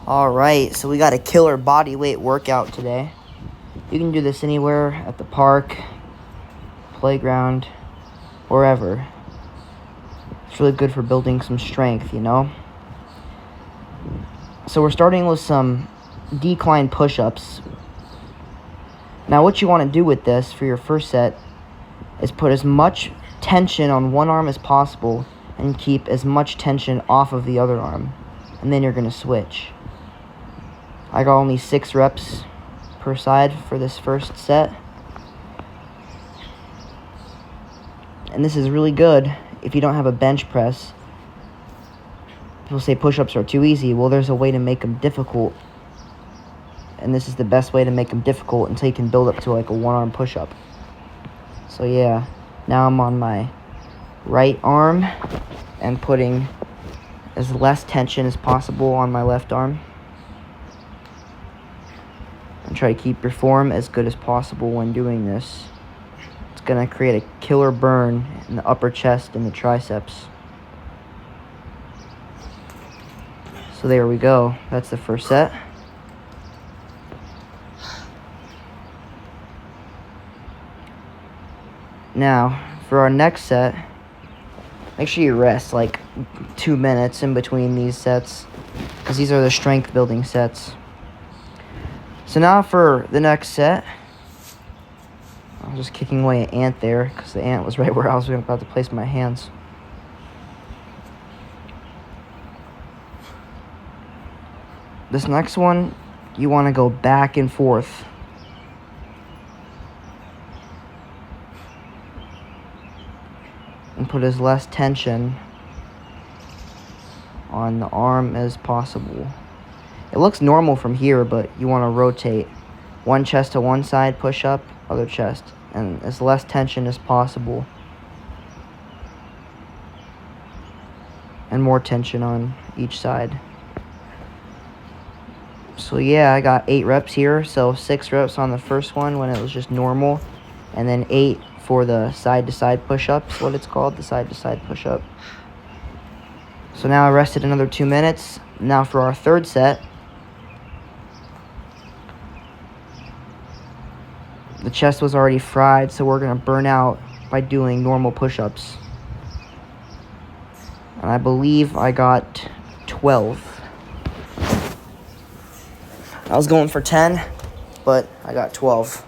Alright, so we got a killer body weight workout today. You can do this anywhere, at the park, playground, wherever. It's really good for building some strength, you know? So we're starting with some decline push-ups. Now what you want to do with this for your first set is put as much tension on one arm as possible and keep as much tension off of the other arm. And then you're going to switch. I got only 6 reps per side for this first set. And this is really good if you don't have a bench press. People say push-ups are too easy. Well, there's a way to make them difficult. And this is the best way to make them difficult until you can build up to like a one-arm push-up. So yeah, now I'm on my right arm and putting as less tension as possible on my left arm. And try to keep your form as good as possible when doing this. It's going to create a killer burn in the upper chest and the triceps. So there we go. That's the first set. Now, for our next set, make sure you rest like 2 minutes in between these sets, because these are the strength building sets. So now for the next set, I'm just kicking away an ant there, because the ant was right where I was about to place my hands. This next one, you want to go back and forth. And put as less tension on the arm as possible. It looks normal from here, but you want to rotate. One chest to one side, push up, other chest. And as less tension as possible. And more tension on each side. So yeah, I got 8 reps here. So 6 reps on the first one when it was just normal. And then 8 for the side-to-side push-ups, what it's called, the side-to-side push-up. So now I rested another 2 minutes. Now for our third set, the chest was already fried, so we're going to burn out by doing normal push-ups. And I believe I got 12. I was going for 10, but I got 12.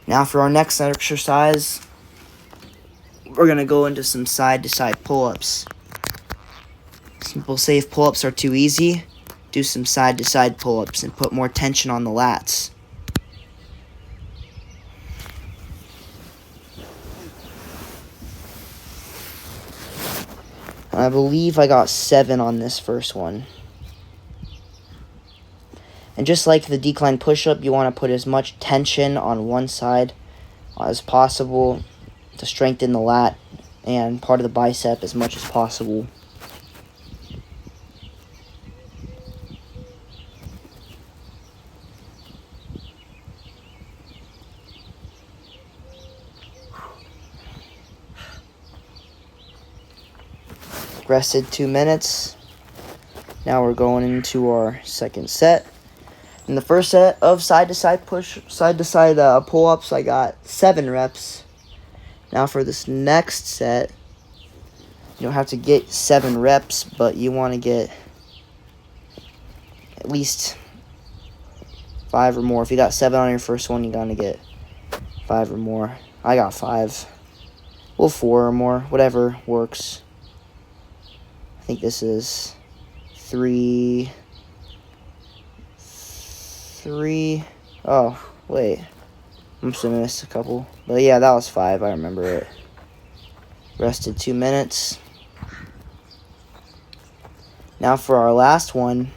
Now for our next exercise, we're going to go into some side-to-side pull-ups. Some people say if pull-ups are too easy, do some side-to-side pull-ups and put more tension on the lats. I believe I got 7 on this first one. And just like the decline push-up, you want to put as much tension on one side as possible to strengthen the lat and part of the bicep as much as possible. Rested 2 minutes. Now we're going into our second set. In the first set of side-to-side pull-ups, I got 7 reps. Now for this next set, you don't have to get 7 reps, but you want to get at least 5 or more. If you got 7 on your first one, you're going to get 5 or more. I got 5. Well, 4 or more, whatever works. I think this is 3. Oh, wait. I must have missed a couple. But yeah, that was 5. I remember it. Rested 2 minutes. Now for our last one,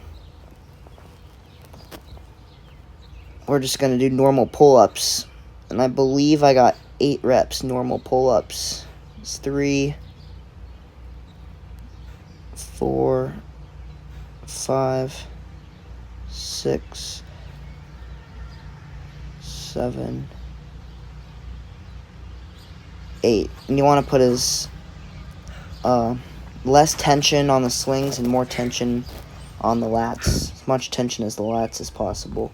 we're just going to do normal pull-ups. And I believe I got 8 reps normal pull-ups. It's 3, 4, 5, 6, 7, 8. And you want to put as less tension on the slings and more tension on the lats. As much tension as the lats as possible.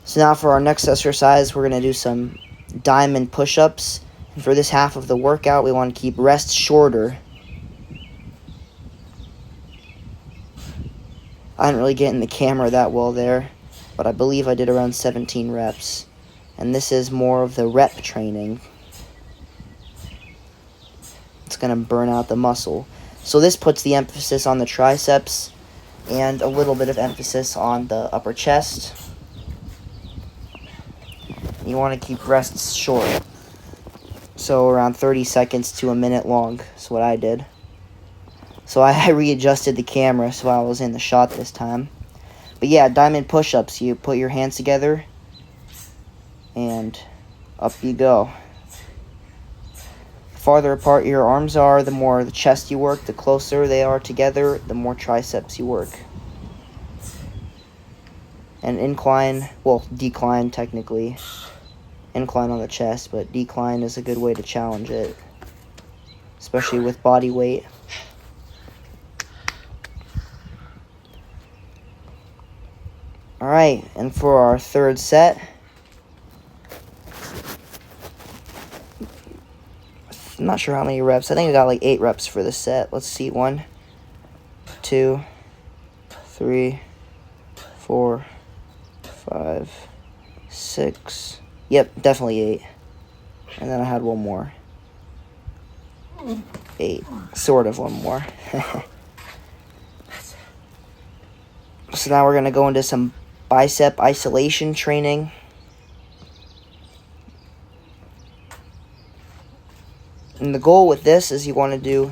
So now for our next exercise, we're going to do some diamond push-ups. And for this half of the workout, we want to keep rest shorter. I didn't really get in the camera that well there, but I believe I did around 17 reps. And this is more of the rep training. It's going to burn out the muscle. So this puts the emphasis on the triceps and a little bit of emphasis on the upper chest. You want to keep rests short. So around 30 seconds to a minute long is what I did. So I readjusted the camera so I was in the shot this time. But yeah, diamond push-ups. You put your hands together and up you go. The farther apart your arms are, the more the chest you work. The closer they are together, the more triceps you work. And incline, well, decline technically. Incline on the chest, but decline is a good way to challenge it, especially with body weight. Alright, and for our third set, I'm not sure how many reps. I think I got like 8 reps for this set. Let's see. 1, 2, 3, 4, 5, 6. Yep, definitely 8. And then I had one more. 8. Sort of one more. So now we're going to go into some bicep isolation training. And the goal with this is you want to do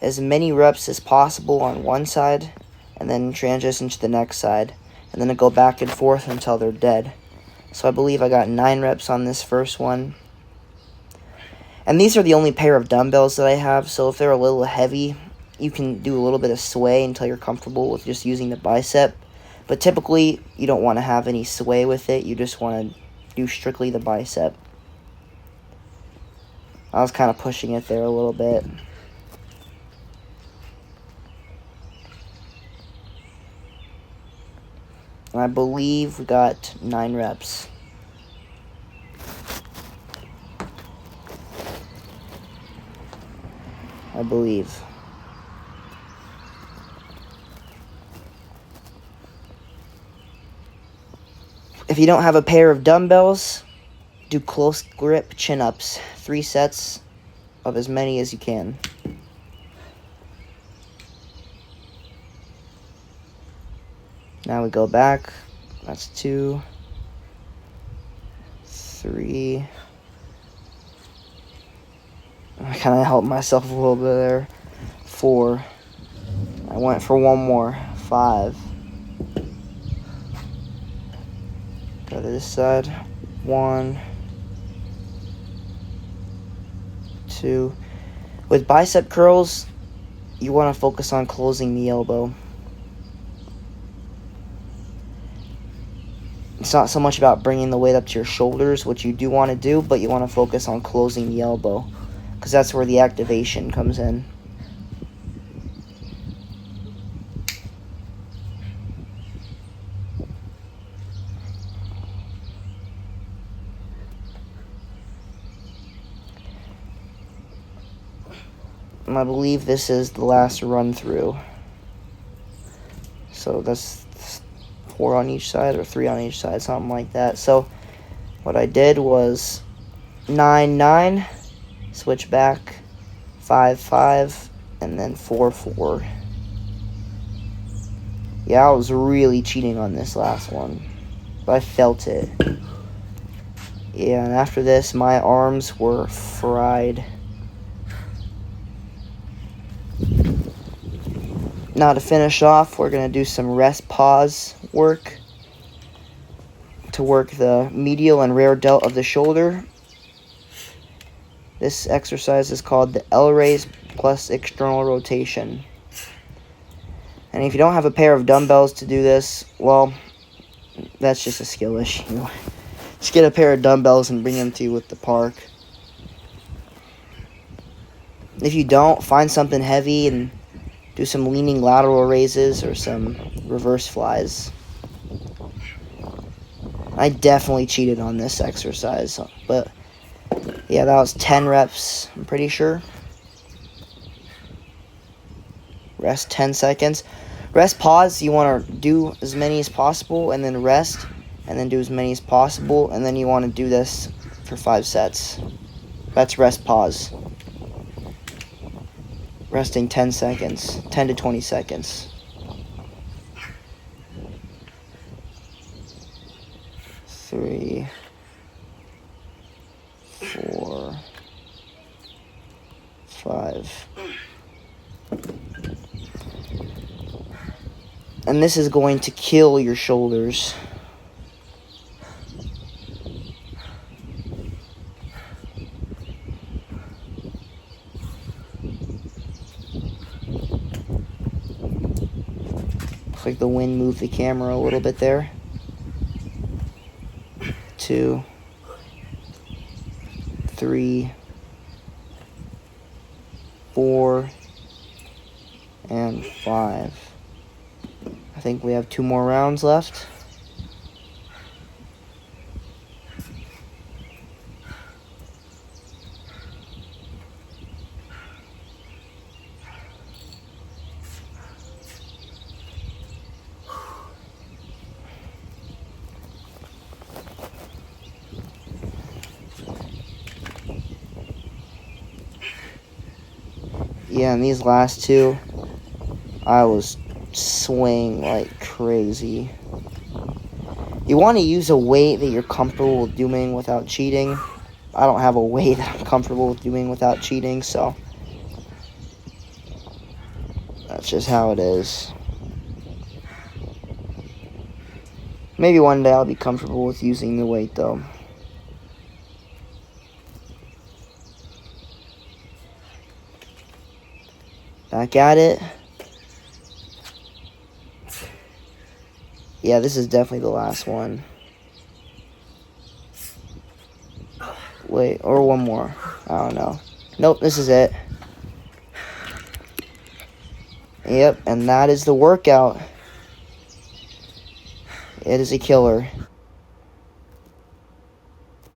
as many reps as possible on one side and then transition to the next side. And then go back and forth until they're dead. So I believe I got 9 reps on this first one. And these are the only pair of dumbbells that I have. So if they're a little heavy, you can do a little bit of sway until you're comfortable with just using the bicep. But typically, you don't want to have any sway with it. You just want to do strictly the bicep. I was kind of pushing it there a little bit. And I believe we got 9 reps. I believe. If you don't have a pair of dumbbells, do close grip chin-ups. 3 sets of as many as you can. Now we go back. That's 2, 3. I kind of helped myself a little bit there. 4. I went for one more. 5. Go to this side. 1, 2. With bicep curls, you want to focus on closing the elbow. It's not so much about bringing the weight up to your shoulders, which you do want to do, but you want to focus on closing the elbow, because that's where the activation comes in. And I believe this is the last run through. So that's 4 on each side or 3 on each side, something like that. So what I did was 9, 9, switch back, 5, 5, and then 4, 4. Yeah, I was really cheating on this last one, but I felt it. Yeah, and after this, my arms were fried. Now to finish off, we're going to do some rest pause work to work the medial and rear delt of the shoulder. This exercise is called the L raise plus external rotation. And if you don't have a pair of dumbbells to do this, well, that's just a skill issue. Just get a pair of dumbbells and bring them to you at the park. If you don't, find something heavy and do some leaning lateral raises or some reverse flies. I definitely cheated on this exercise, but yeah, that was 10 reps, I'm pretty sure. Rest 10 seconds. Rest, pause. You want to do as many as possible, and then rest, and then do as many as possible, and then you want to do this for 5 sets. That's rest, pause. Resting 10 seconds, 10 to 20 seconds. 3, 4, 5. And this is going to kill your shoulders. Looks like the wind moved the camera a little bit there. 2, 3, 4, and 5. I think we have 2 more rounds left. Yeah, and these last 2, I was swaying like crazy. You want to use a weight that you're comfortable with doing without cheating. I don't have a weight that I'm comfortable with doing without cheating, so that's just how it is. Maybe one day I'll be comfortable with using the weight, though. Back at it. Yeah, this is definitely the last one. Wait, or one more. I don't know. Nope, this is it. Yep, and that is the workout. It is a killer.